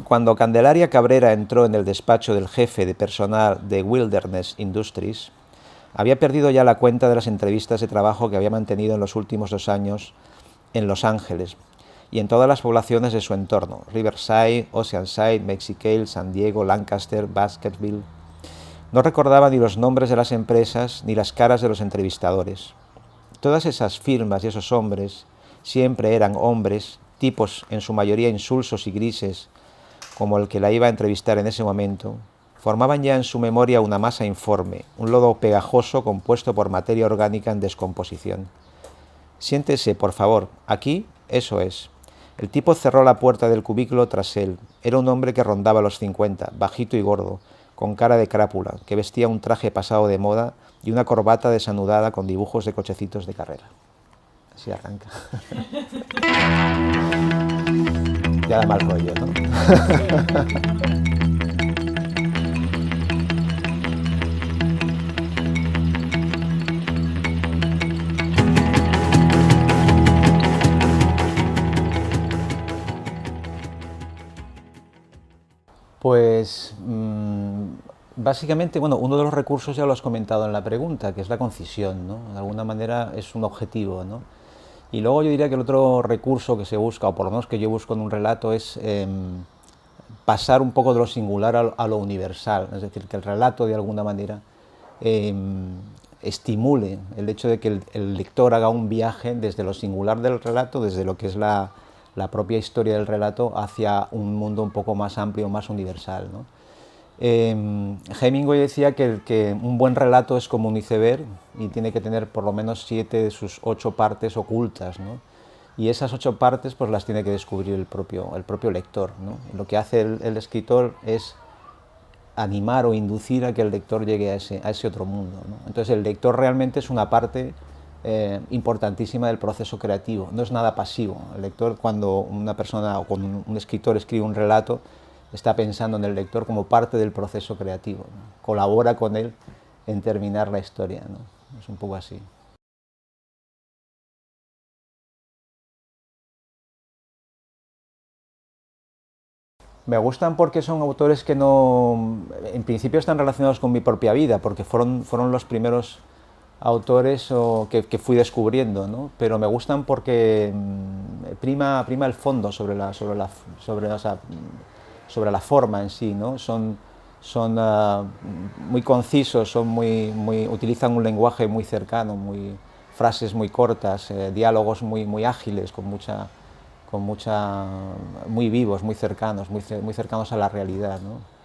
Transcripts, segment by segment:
Cuando Candelaria Cabrera entró en el despacho del jefe de personal de Wilderness Industries, había perdido ya la cuenta de las entrevistas de trabajo que había mantenido en los últimos 2 años en Los Ángeles y en todas las poblaciones de su entorno: Riverside, Oceanside, Mexicali, San Diego, Lancaster, Baskerville. No recordaba ni los nombres de las empresas ni las caras de los entrevistadores. Todas esas firmas y esos hombres siempre eran hombres, tipos en su mayoría insulsos y grises, como el que la iba a entrevistar en ese momento. Formaban ya en su memoria una masa informe, un lodo pegajoso compuesto por materia orgánica en descomposición. Siéntese, por favor, aquí, eso es. El tipo cerró la puerta del cubículo tras él. Era un hombre que rondaba los 50, bajito y gordo, con cara de crápula, que vestía un traje pasado de moda y una corbata desanudada con dibujos de cochecitos de carrera. Así arranca. Ya da mal rollo, ¿no? Pues básicamente, bueno, uno de los recursos ya lo has comentado en la pregunta, que es la concisión, ¿no? De alguna manera es un objetivo, ¿no? Y luego yo diría que el otro recurso que se busca, o por lo menos que yo busco en un relato, es pasar un poco de lo singular a lo universal, es decir, que el relato de alguna manera estimule el hecho de que el lector haga un viaje desde lo singular del relato, desde lo que es la propia historia del relato, hacia un mundo un poco más amplio, más universal, ¿no? Hemingway decía que un buen relato es como un iceberg y tiene que tener por lo menos 7 de sus 8 partes ocultas, ¿no? Y esas 8 partes pues las tiene que descubrir el propio lector, ¿no? Lo que hace el escritor es animar o inducir a que el lector llegue a ese otro mundo, ¿no? Entonces el lector realmente es una parte importantísima del proceso creativo, no es nada pasivo. El lector, cuando una persona o cuando un escritor escribe un relato, está pensando en el lector como parte del proceso creativo, ¿no? Colabora con él en terminar la historia, ¿no? Es un poco así. Me gustan porque son autores que no, en principio están relacionados con mi propia vida, porque fueron los primeros autores que fui descubriendo, ¿no? Pero me gustan porque prima el fondo sobre la forma en sí, ¿no? Son muy concisos, utilizan un lenguaje muy cercano, frases muy cortas, diálogos muy ágiles, muy vivos, muy cercanos a la realidad, ¿no?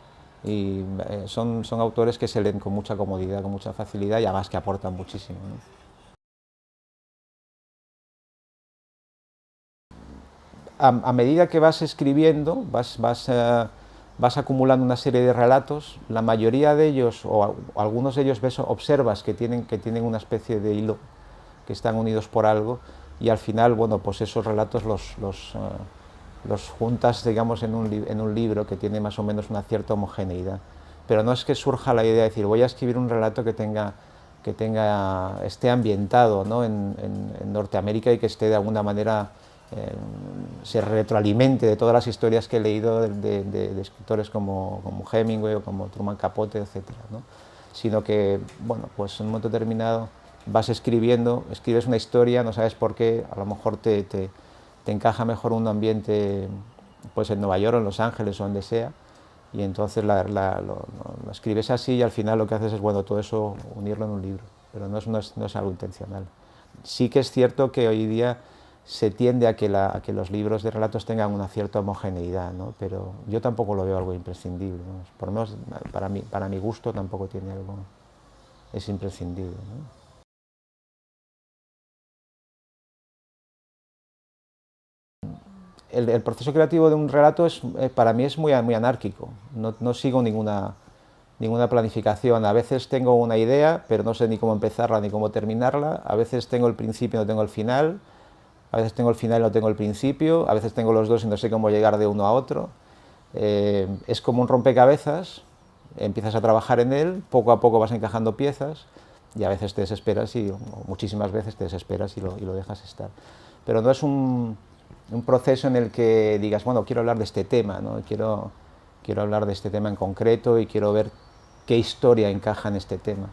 Y son autores que se leen con mucha comodidad, con mucha facilidad y además que aportan muchísimo, ¿no? A medida que vas escribiendo, vas acumulando una serie de relatos. La mayoría de ellos, o algunos de ellos, observas que tienen una especie de hilo, que están unidos por algo, y al final, bueno, pues esos relatos los juntas, digamos, en un libro que tiene más o menos una cierta homogeneidad. Pero no es que surja la idea de decir, voy a escribir un relato esté ambientado, ¿no?, en Norteamérica y que esté de alguna manera se retroalimente de todas las historias que he leído de escritores como Hemingway o como Truman Capote, etcétera, ¿no? Sino que, bueno, pues en un momento determinado vas escribiendo, escribes una historia, no sabes por qué, a lo mejor te encaja mejor un ambiente pues en Nueva York o en Los Ángeles o donde sea, y entonces lo escribes así y al final lo que haces es, bueno, todo eso unirlo en un libro, pero no es algo intencional. Sí que es cierto que hoy día se tiende a que los libros de relatos tengan una cierta homogeneidad, ¿no? Pero yo tampoco lo veo algo imprescindible, ¿no? Por lo menos para mi gusto tampoco es imprescindible, ¿no? El proceso creativo de un relato para mí es muy anárquico, no sigo ninguna planificación. A veces tengo una idea, pero no sé ni cómo empezarla ni cómo terminarla. A veces tengo el principio y no tengo el final. A veces tengo el final y no tengo el principio. A veces tengo los dos y no sé cómo llegar de uno a otro. Es como un rompecabezas. Empiezas a trabajar en él, poco a poco vas encajando piezas y a veces te desesperas, o muchísimas veces te desesperas y lo dejas estar. Pero un proceso en el que digas, bueno, quiero hablar de este tema, ¿no? Quiero hablar de este tema en concreto y quiero ver qué historia encaja en este tema.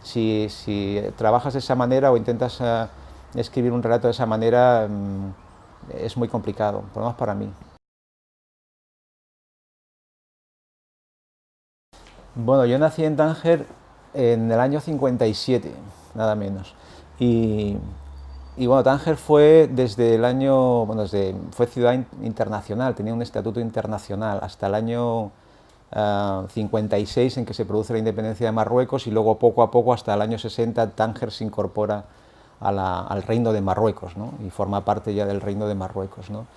Si trabajas de esa manera o intentas escribir un relato de esa manera, es muy complicado, por lo menos para mí. Bueno, yo nací en Tánger en el año 57, nada menos. Y, y bueno, Tánger fue desde el año, bueno, fue ciudad internacional, tenía un estatuto internacional hasta el año 56 en que se produce la independencia de Marruecos y luego poco a poco hasta el año 60 Tánger se incorpora al reino de Marruecos, ¿no? Y forma parte ya del reino de Marruecos, ¿no?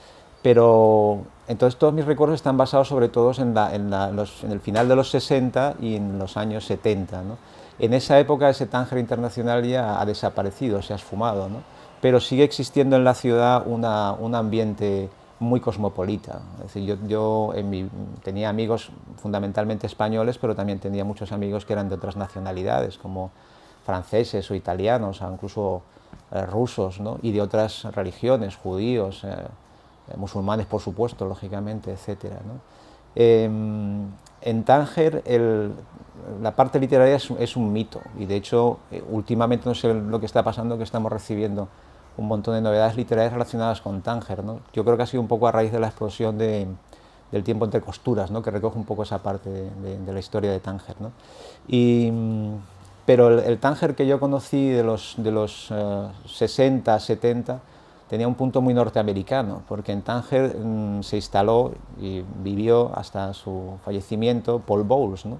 Pero entonces todos mis recuerdos están basados sobre todo en el final de los 60 y en los años 70, ¿no? En esa época ese Tánger internacional ya ha desaparecido, se ha esfumado, ¿no? Pero sigue existiendo en la ciudad un ambiente muy cosmopolita. Es decir, yo tenía amigos fundamentalmente españoles, pero también tenía muchos amigos que eran de otras nacionalidades, como franceses o italianos, o incluso rusos, ¿no? Y de otras religiones, judíos, musulmanes, por supuesto, lógicamente, etcétera, ¿no? En Tánger la parte literaria es un mito y de hecho últimamente no sé lo que está pasando, que estamos recibiendo un montón de novedades literarias relacionadas con Tánger, ¿no? Yo creo que ha sido un poco a raíz de la explosión del tiempo entre costuras, ¿no? Que recoge un poco esa parte de la historia de Tánger, ¿no? Pero el Tánger que yo conocí de los 60, 70 tenía un punto muy norteamericano, porque en Tánger se instaló y vivió hasta su fallecimiento Paul Bowles, ¿no?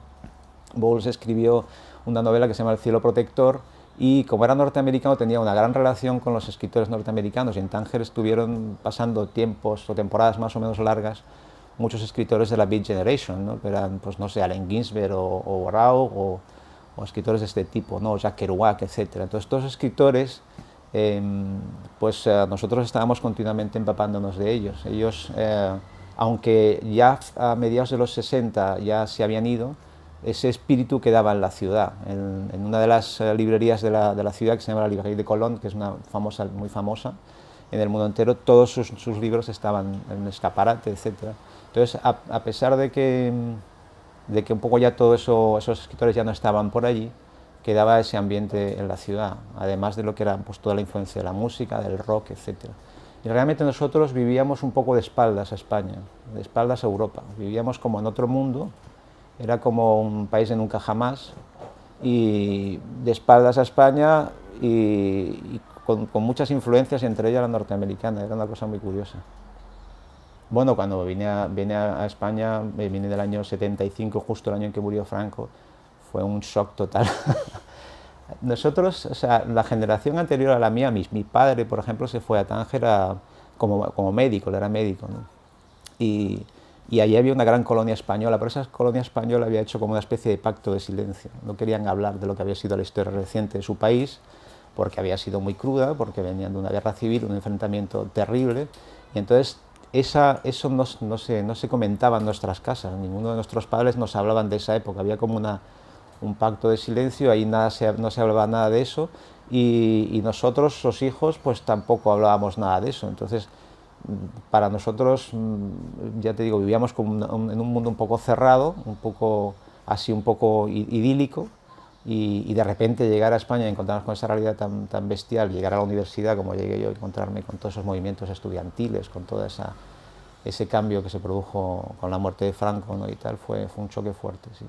Bowles escribió una novela que se llama El cielo protector y como era norteamericano tenía una gran relación con los escritores norteamericanos y en Tánger estuvieron pasando tiempos o temporadas más o menos largas muchos escritores de la Beat Generation, ¿no? Que eran, pues no sé, Allen Ginsberg o Rauch o escritores de este tipo, ¿no? Jack Kerouac, etc. Entonces, estos escritores, nosotros estábamos continuamente empapándonos de ellos. Ellos, aunque ya a mediados de los 60 ya se habían ido, ese espíritu quedaba en la ciudad. En una de las librerías de la ciudad, que se llama la Librería de Colón, que es muy famosa en el mundo entero, todos sus libros estaban en un escaparate, etc. Entonces, a pesar de que un poco ya todo eso, esos escritores ya no estaban por allí, quedaba ese ambiente en la ciudad, además de lo que era pues, toda la influencia de la música, del rock, etc. Y realmente nosotros vivíamos un poco de espaldas a España, de espaldas a Europa, vivíamos como en otro mundo, era como un país de nunca jamás, y de espaldas a España y con muchas influencias, entre ellas la norteamericana, era una cosa muy curiosa. Bueno, cuando vine a España, vine del año 75, justo el año en que murió Franco, fue un shock total. Nosotros, o sea, la generación anterior a la mía, mi padre, por ejemplo, se fue a Tánger como médico, él era médico, ¿no? Y allí había una gran colonia española, pero esa colonia española había hecho como una especie de pacto de silencio. No querían hablar de lo que había sido la historia reciente de su país, porque había sido muy cruda, porque venían de una guerra civil, un enfrentamiento terrible, y entonces eso no se comentaba en nuestras casas, ninguno de nuestros padres nos hablaban de esa época, había como un pacto de silencio, ahí no se hablaba nada de eso, y nosotros, los hijos, pues tampoco hablábamos nada de eso. Entonces, para nosotros, ya te digo, vivíamos como en un mundo un poco cerrado, un poco idílico, y de repente llegar a España y encontrarnos con esa realidad tan bestial, llegar a la universidad como llegué yo, encontrarme con todos esos movimientos estudiantiles, con todo ese cambio que se produjo con la muerte de Franco, ¿no? Y tal, fue un choque fuerte, sí.